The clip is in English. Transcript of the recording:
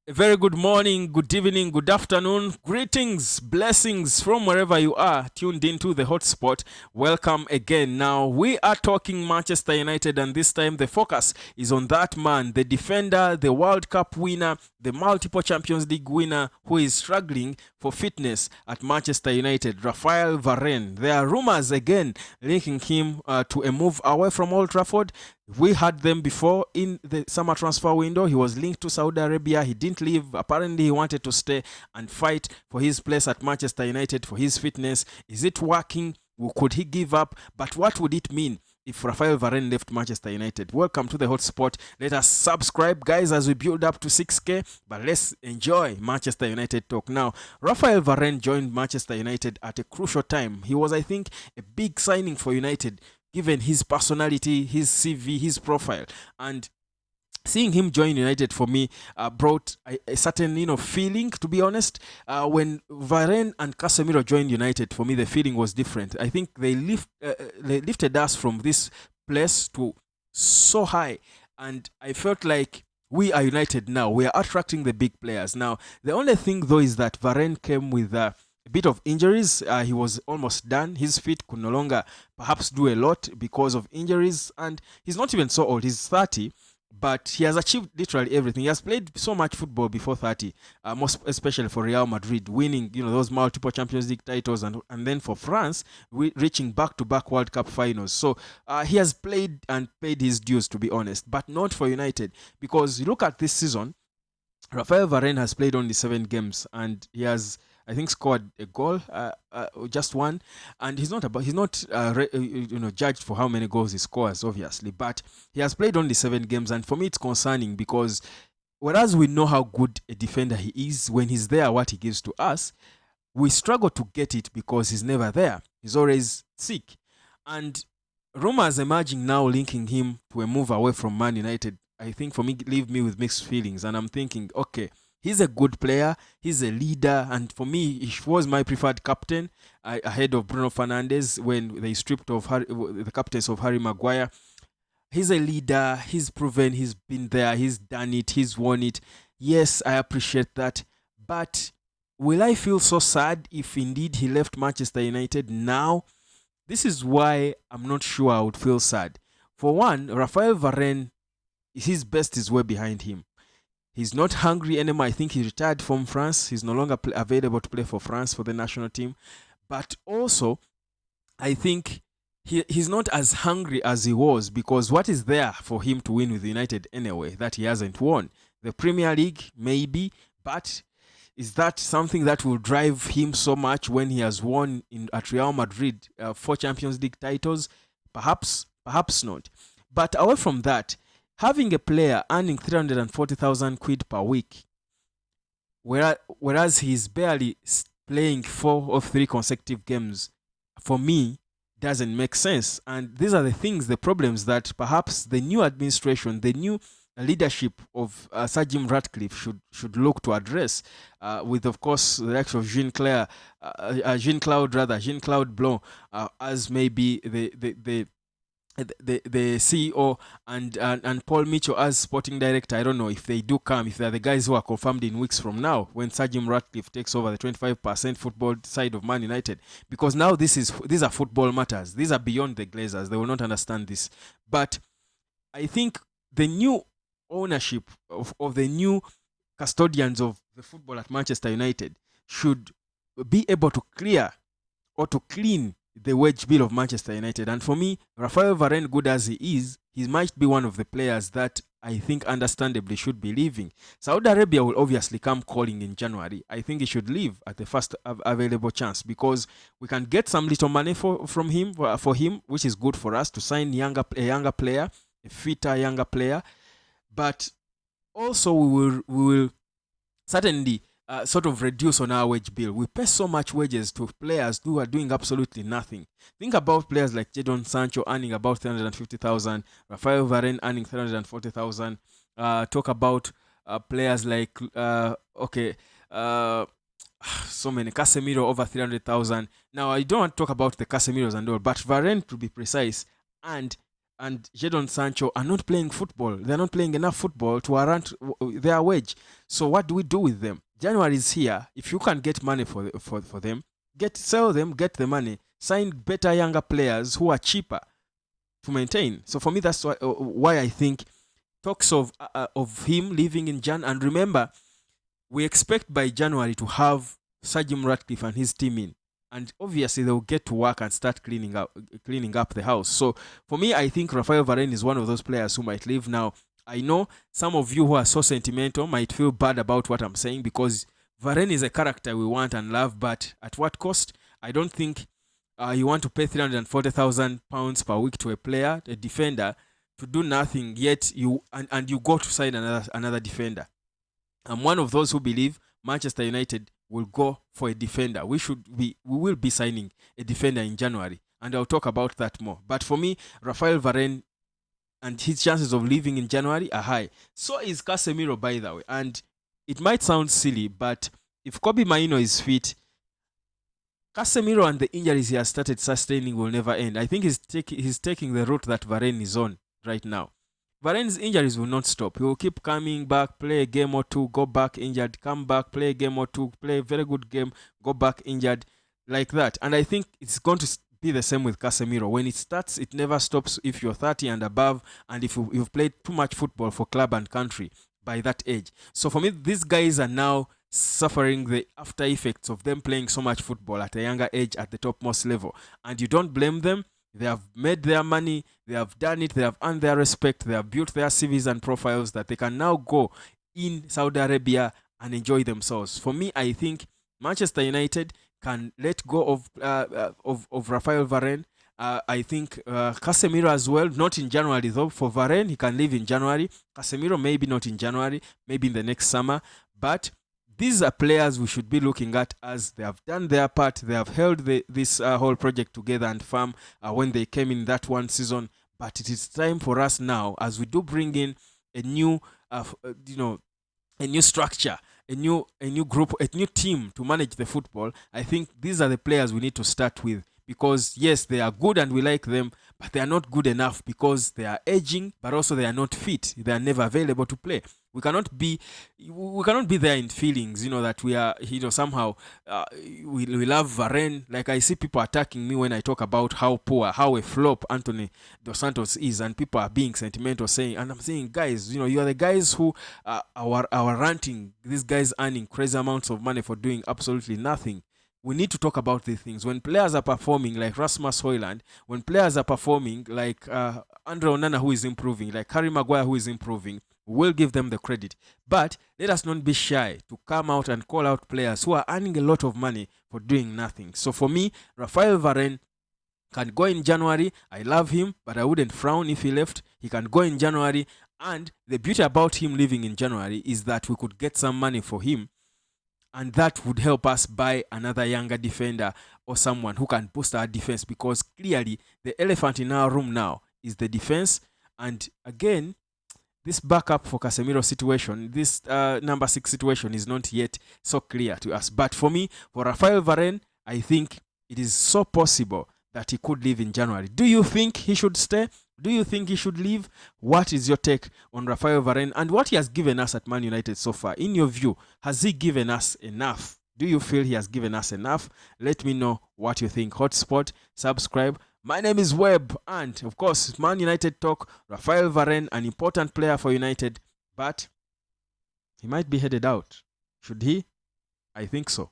A very good morning, good evening, good afternoon. Greetings, blessings from wherever you are tuned into the hotspot. Welcome again. Now, we are talking Manchester United, and this time the focus is on that man, the defender, the World Cup winner, the multiple Champions League winner who is struggling for fitness at Manchester United, Raphael Varane. There are rumors again linking him to a move away from Old Trafford. We had them before in the summer transfer window. He was linked to Saudi Arabia. He didn't leave. Apparently, he wanted to stay and fight for his place at Manchester United, for his fitness. Is it working? Could he give up? But what would it mean if Raphael Varane left Manchester United? Welcome to the hotspot. Let us subscribe, guys, as we build up to 6K. But let's enjoy Manchester United talk now. Raphael Varane joined Manchester United at a crucial time. He was, I think, a big signing for United, given his personality, his CV, his profile. And seeing him join United for me brought a certain feeling, to be honest. When Varane and Casemiro joined United, for me the feeling was different. I think they lifted us from this place to so high, and I felt like we are united now. We are attracting the big players now. The only thing though is that Varane came with a bit of injuries. He was almost done. His feet could no longer perhaps do a lot because of injuries, and he's not even so old. He's 30, but he has achieved literally everything. He has played so much football before 30, most especially for Real Madrid, winning those multiple Champions League titles, and then for France, reaching back-to-back World Cup finals. So he has played and paid his dues, to be honest, but not for United, because you look at this season. Raphael Varane has played only 7 games, and he has, I think, scored a goal, just one. And he's not judged for how many goals he scores, obviously, but he has played only 7 games, and for me it's concerning because whereas we know how good a defender he is, when he's there, what he gives to us, we struggle to get it because he's never there. He's always sick, and rumors emerging now linking him to a move away from Man United, I think for me, leave me with mixed feelings. And I'm thinking, okay, he's a good player, he's a leader, and for me, he was my preferred captain ahead of Bruno Fernandes when they stripped of the captains of Harry Maguire. He's a leader, he's proven, he's been there, he's done it, he's won it. Yes, I appreciate that. But will I feel so sad if indeed he left Manchester United now? This is why I'm not sure I would feel sad. For one, Raphael Varane, his best is way behind him. He's not hungry anymore. I think he retired from France. He's no longer available to play for France for the national team. But also, I think he's not as hungry as he was, because what is there for him to win with United anyway that he hasn't won? The Premier League, maybe, but is that something that will drive him so much when he has won at Real Madrid 4 Champions League titles? Perhaps not. But away from that, having a player earning 340,000 quid per week, whereas he's barely playing 4 of 3 consecutive games, for me, doesn't make sense. And these are the problems that perhaps the new administration, the new leadership of Sir Jim Ratcliffe should look to address, with, of course, the likes of Jean-Claude Blanc, as maybe the CEO, and Paul Mitchell as sporting director. I don't know if they do come, if they're the guys who are confirmed in weeks from now when Sir Jim Ratcliffe takes over the 25% football side of Man United, because now these are football matters. These are beyond the Glazers. They will not understand this. But I think the new ownership of the new custodians of the football at Manchester United should be able to clear or to clean the wage bill of Manchester United. And for me, Raphael Varane, good as he is, he might be one of the players that I think understandably should be leaving. Saudi Arabia will obviously come calling in January. I think he should leave at the first available chance, because we can get some little money for him, which is good for us to sign a younger player, a fitter younger player. But also we will certainly sort of reduce on our wage bill. We pay so much wages to players who are doing absolutely nothing. Think about players like Jadon Sancho earning about 350,000, Raphael Varane earning 340,000. Talk about players like so many. Casemiro over 300,000. Now I don't want to talk about the Casemiros and all, but Varane, to be precise, and and Jadon Sancho are not playing football. They're not playing enough football to warrant their wage. So what do we do with them? January is here. If you can get money for them, sell them, get the money, sign better younger players who are cheaper to maintain. So for me, that's why I think talks of him leaving in Jan. And remember, we expect by January to have Sir Jim Ratcliffe and his team in, and obviously they'll get to work and start cleaning up the house. So for me, I think Raphael Varane is one of those players who might leave now. I know some of you who are so sentimental might feel bad about what I'm saying, because Varane is a character we want and love, but at what cost? I don't think you want to pay £340,000 per week to a player, a defender, to do nothing, yet you go to sign another defender. I'm one of those who believe Manchester United will go for a defender. We will be signing a defender in January, and I'll talk about that more. But for me, Raphael Varane and his chances of leaving in January are high. So is Casemiro, by the way. And it might sound silly, but if Kobe Mainoo is fit, Casemiro and the injuries he has started sustaining will never end. I think he's taking the route that Varane is on right now. Varane's injuries will not stop. He will keep coming back, play a game or two, go back injured, come back, play a game or two, play a very good game, go back injured, like that. And I think it's going to be the same with Casemiro. When it starts, it never stops if you're 30 and above, and if you've played too much football for club and country by that age. So for me, these guys are now suffering the after effects of them playing so much football at a younger age at the topmost level. And you don't blame them. They have made their money, they have done it, they have earned their respect, they have built their CVs and profiles that they can now go in Saudi Arabia and enjoy themselves. For me, I think Manchester United can let go of Raphael Varane. I think Casemiro as well, not in January though. For Varane, he can leave in January. Casemiro maybe not in January, maybe in the next summer. But these are players we should be looking at, as they have done their part. They have held this whole project together and firm when they came in that one season. But it is time for us now, as we do bring in a new, a new structure, a new group, a new team to manage the football. I think these are the players we need to start with, because yes, they are good and we like them, but they are not good enough because they are aging, but also they are not fit. They are never available to play. We cannot be there in feelings, that we are, somehow we love Varane. Like, I see people attacking me when I talk about how a flop Anthony Dos Santos is, and people are being sentimental, saying, and I'm saying, guys, you are the guys who are ranting. These guys earning crazy amounts of money for doing absolutely nothing. We need to talk about these things. When players are performing like Rasmus Højlund, when players are performing like Andre Onana, who is improving, like Harry Maguire, who is improving, we'll give them the credit. But let us not be shy to come out and call out players who are earning a lot of money for doing nothing. So for me, Raphael Varane can go in January. I love him, but I wouldn't frown if he left. He can go in January. And the beauty about him leaving in January is that we could get some money for him, and that would help us buy another younger defender or someone who can boost our defense, because clearly the elephant in our room now is the defense. And again, this backup for Casemiro situation, this number 6 situation is not yet so clear to us. But for me, for Raphael Varane, I think it is so possible that he could leave in January. Do you think he should stay? Do you think he should leave? What is your take on Raphael Varane and what he has given us at Man United so far? In your view, has he given us enough? Do you feel he has given us enough? Let me know what you think. Hotspot, subscribe. My name is Webb, and of course, Man United talk. Raphael Varane, an important player for United, but he might be headed out. Should he? I think so.